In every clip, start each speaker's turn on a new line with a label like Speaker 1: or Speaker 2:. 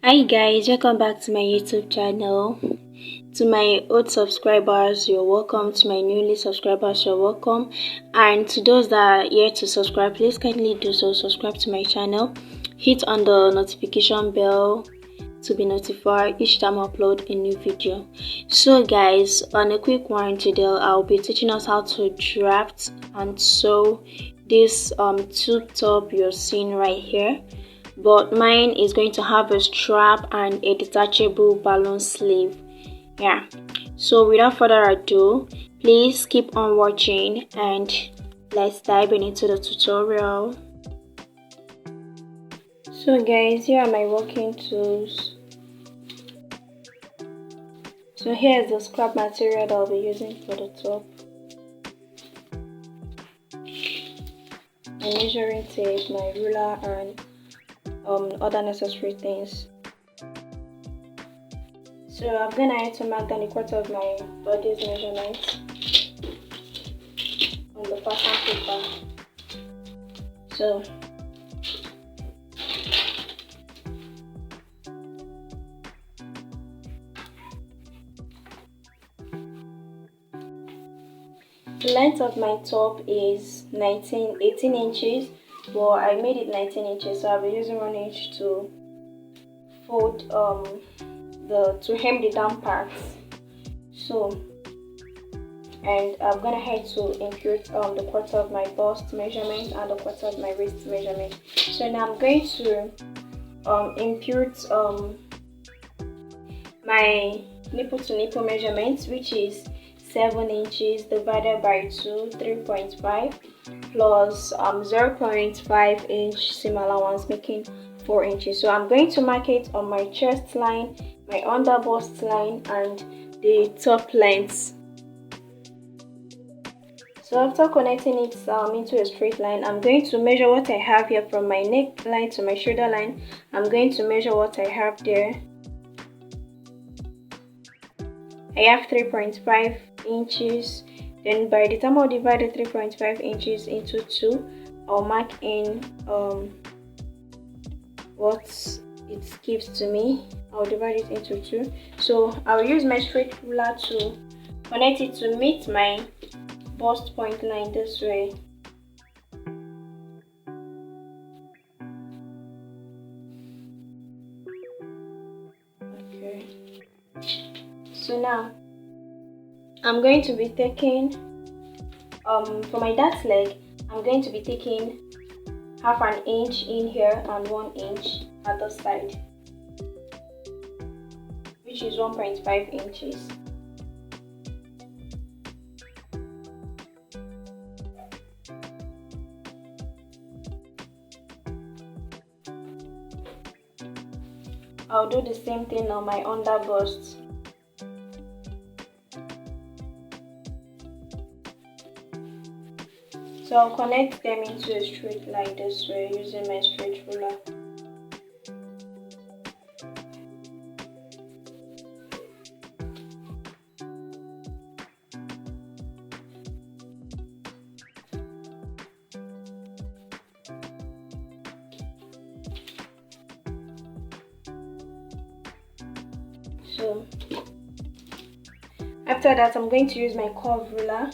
Speaker 1: Hi guys, welcome back to my YouTube channel. To my old subscribers, you're welcome. To my newly subscribers, you're welcome. And to those that are yet to subscribe, please kindly do so. Subscribe to my channel. Hit on the notification bell to be notified each time I upload a new video. So guys, on a quick one today, I'll be teaching us how to draft and sew this tube top you're seeing right here. But mine is going to have a strap and a detachable balloon sleeve. Yeah, so without further ado, please keep on watching and let's dive into the tutorial. So guys, here are my working tools. So here is the scrap material that I'll be using for the top. My measuring tape, my ruler, and other necessary things. So I'm gonna to mark down a quarter of my body's measurement on the pattern paper. So the length of my top is 18 inches. Well, I made it 19 inches, so I'll be using 1 inch to fold to hem the down parts. So, and I'm gonna head to impute the quarter of my bust measurement and the quarter of my waist measurement. So now I'm going to impute my nipple to nipple measurement, which is 7 inches divided by 2, 3.5 plus 0.5 inch seam allowance, making 4 inches. So I'm going to mark it on my chest line, my under bust line, and the top length. So after connecting it into a straight line, I'm going to measure what I have here from my neck line to my shoulder line. I'm going to measure what I have there. I have 3.5 inches. Then by the time I'll divide the 3.5 inches into 2, I'll mark in what it gives to me. I'll divide it into 2. So I'll use my straight ruler to connect it to meet my bust point line this way. Okay. So now I'm going to be taking for my dart leg, I'm going to be taking half an inch in here and 1 inch at the side, which is 1.5 inches. I'll do the same thing on my under bust. So I'll connect them into a straight line this way using my straight ruler. So after that, I'm going to use my curve ruler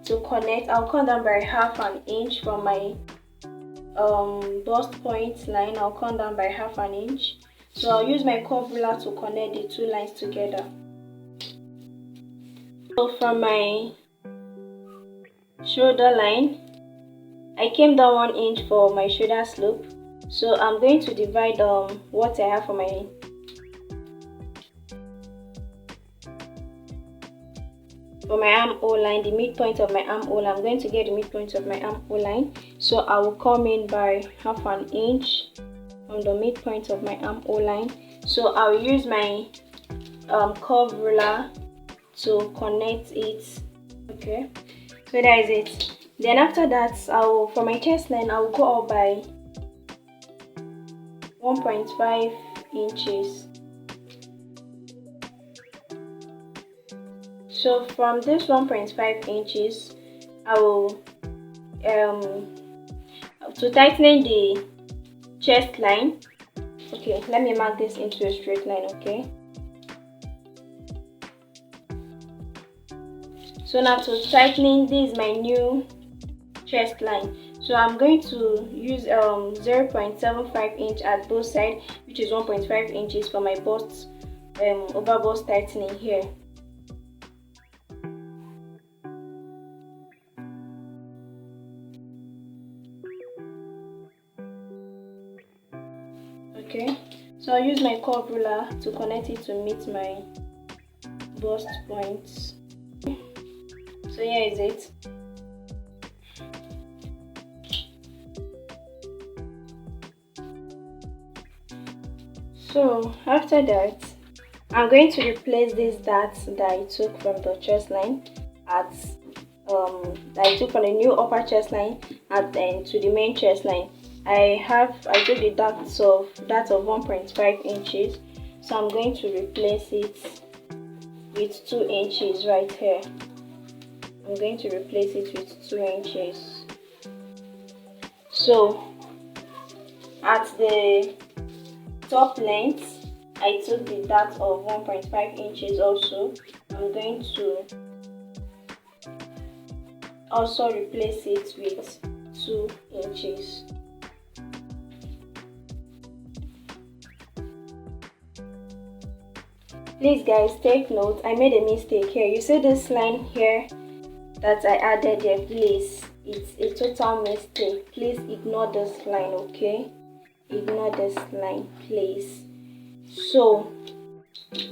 Speaker 1: to connect. I'll come down by half an inch from my bust point line. I'll come down by half an inch. So I'll use my curve ruler to connect the two lines together. So from my shoulder line, I came down 1 inch for my shoulder slope. So I'm going to divide what I have for my armhole line, the midpoint of my armhole. I'm going to get the midpoint of my armhole line. So I will come in by half an inch from the midpoint of my armhole line. So I will use my curve ruler to connect it. Okay, so that is it. Then after that, for my chest line, I will go up by 1.5 inches. So from this 1.5 inches, I will to tighten the chest line, Okay, let me mark this into a straight line. Okay, so now to tightening, this is my new chest line. So I'm going to use 0.75 inch at both sides, which is 1.5 inches for my bust over bust tightening here. Okay, so I'll use my curve ruler to connect it to meet my bust points. So here is it. So after that, I'm going to replace this dart that I took from the chest line at that I took from the new upper chest line at to the main chest line. I took the dart of 1.5 inches, so I'm going to replace it with 2 inches right here. I'm going to replace it with 2 inches. So at the top length, I took the dart of 1.5 inches also. I'm going to also replace it with 2 inches. Please guys, take note, I made a mistake here. You see this line here that I added here, please, it's a total mistake. Please ignore this line, okay? Ignore this line, please. So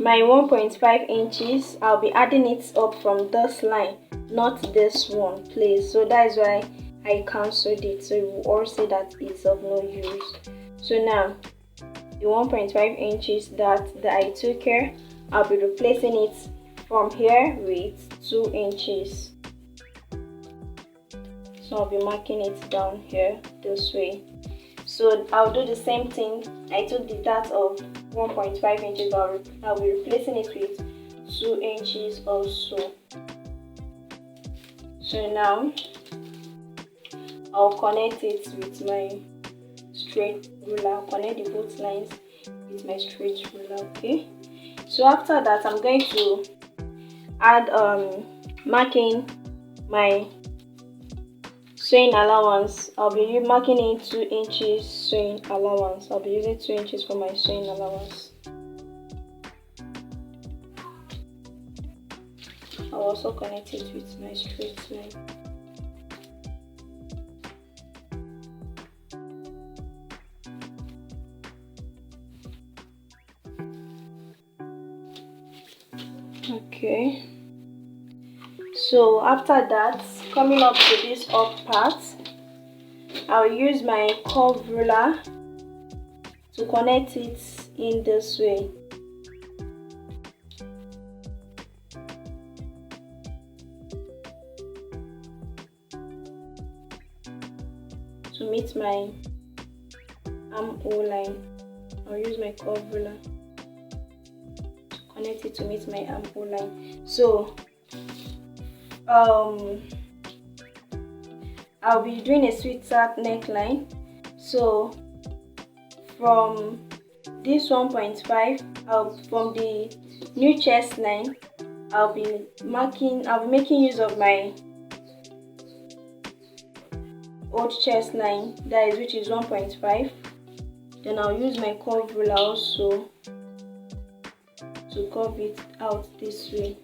Speaker 1: my 1.5 inches, I'll be adding it up from this line, not this one, please. So that is why I cancelled it, so you will all say that it's of no use. So now the 1.5 inches that I took here, I'll be replacing it from here with 2 inches. So I'll be marking it down here this way. So I'll do the same thing. I took the dart of 1.5 inches, but I'll be replacing it with 2 inches also. So now I'll connect it with my straight ruler. I'll connect the both lines with my straight ruler, okay? So after that, I'm going to add marking my sewing allowance. I'll be marking in 2 inches sewing allowance. I'll be using 2 inches for my sewing allowance. I'll also connect it with my straight line. Okay, so after that, coming up to this up part, I'll use my curve ruler to connect it in this way. To meet my armhole line, I'll use my curve ruler to connect it to meet my armhole line. So I'll be doing a sweater neckline. So from this 1.5, from the new chest line, I'll be making use of my old chest line, that is, which is 1.5. Then I'll use my curve ruler also to curve it out this way.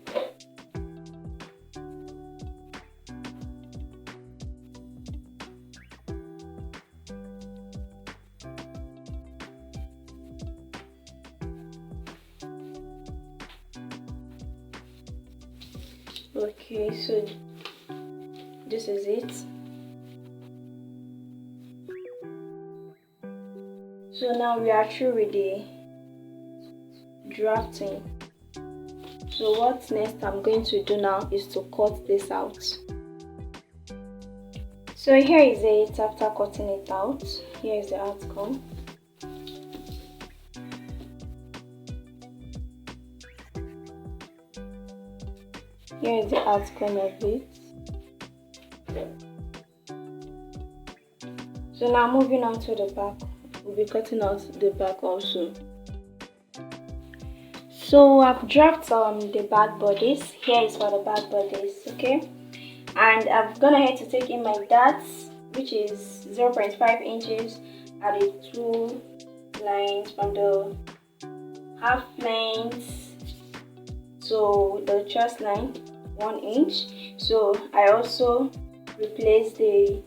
Speaker 1: Okay, so this is it. So now we are through with the drafting. So what next I'm going to do now is to cut this out. So here is it after cutting it out. Here is the outcome. Here is the outcome of it. So now moving on to the back we'll be cutting out the back also. So I've dropped the back bodies. Here is for the back bodies, okay? And I've gone ahead to take in my darts, which is 0.5 inches at the 2 lines from the half length to the chest line, 1 inch. So I also replaced the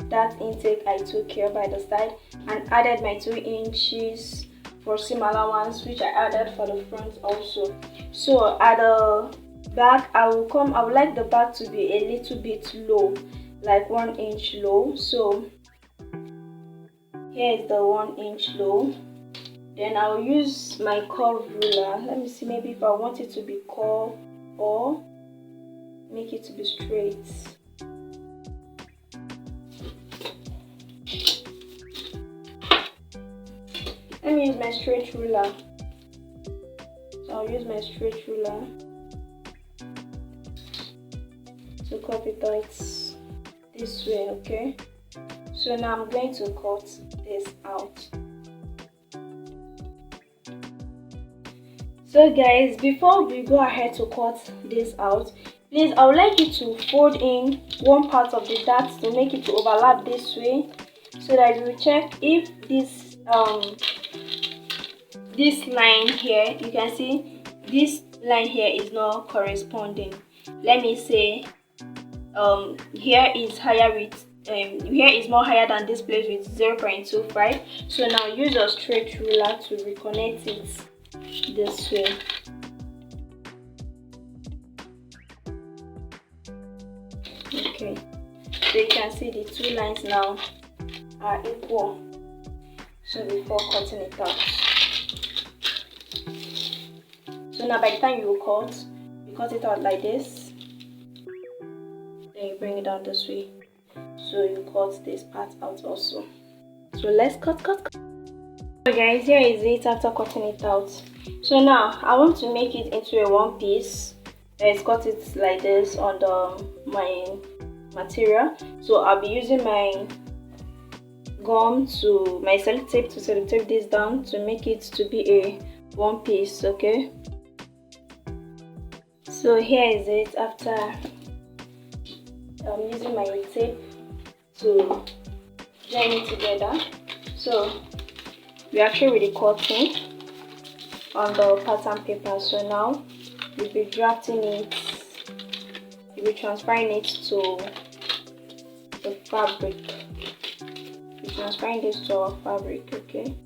Speaker 1: dart intake I took here by the side and added my 2 inches for seam allowance, which I added for the front also. So at the back, I would like the back to be a little bit low, like 1 inch low. So here is the 1 inch low. Then I'll use my curve ruler. Let me see, maybe if I want it to be curved or make it to be straight. Let me use my straight ruler. So I'll use my straight ruler to cut it out this way, okay? So now I'm going to cut this out. So guys, before we go ahead to cut this out, please, I would like you to fold in one part of the dart to make it to overlap this way, so that you will check if this line here, you can see this line here is not corresponding. Let me say here is higher with here is more higher than this place with 0.25. so now use your straight ruler to reconnect it this way. Okay, so you can see the 2 lines now are equal. So before cutting it out, so now by the time you cut it out like this, then you bring it down this way. So you cut this part out also. So let's cut. So guys, here is it after cutting it out. So now I want to make it into a one piece. Let's cut it like this on my material. So I'll be using my sellotape to sellotape this down to make it to be a one piece, okay? So here is it after I'm using my tape to join it together. So we are actually with the cutting on the pattern paper. So now we'll be drafting it, we'll be transferring it to the fabric. We're transferring this to our fabric, okay?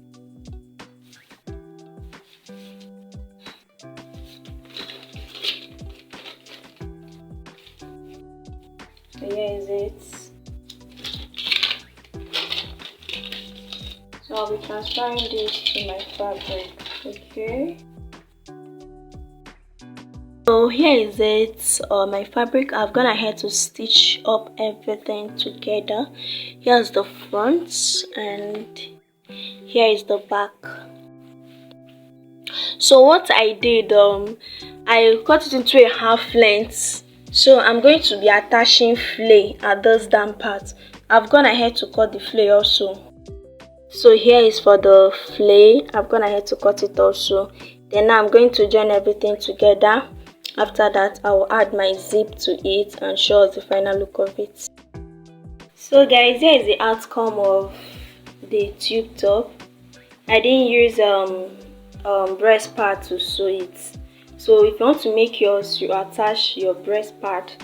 Speaker 1: So here is it. So I'll be transferring this to my fabric, okay? So here is it, my fabric. I've gone ahead to stitch up everything together. Here's the front and here is the back. So what I did, I cut it into a half length. So I'm going to be attaching flay at this down part. I've gone ahead to cut the flay also. So here is for the flay. I've gone ahead to cut it also. Then now I'm going to join everything together. After that, I will add my zip to it and show us the final look of it. So guys, here is the outcome of the tube top. I didn't use breast part to sew it. So if you want to make yours, you attach your breast part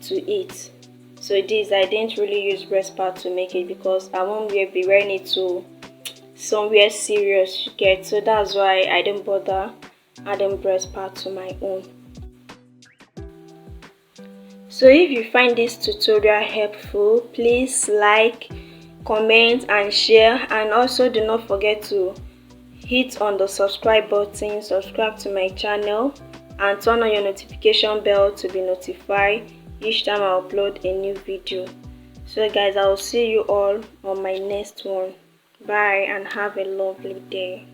Speaker 1: to it. So this, I didn't really use breast part to make it because I won't be wearing it to somewhere serious, you get. So that's why I didn't bother adding breast part to my own. So if you find this tutorial helpful, please like, comment and share, and also do not forget to hit on the subscribe button, subscribe to my channel and turn on your notification bell to be notified each time I upload a new video. So guys, I will see you all on my next one. Bye and have a lovely day.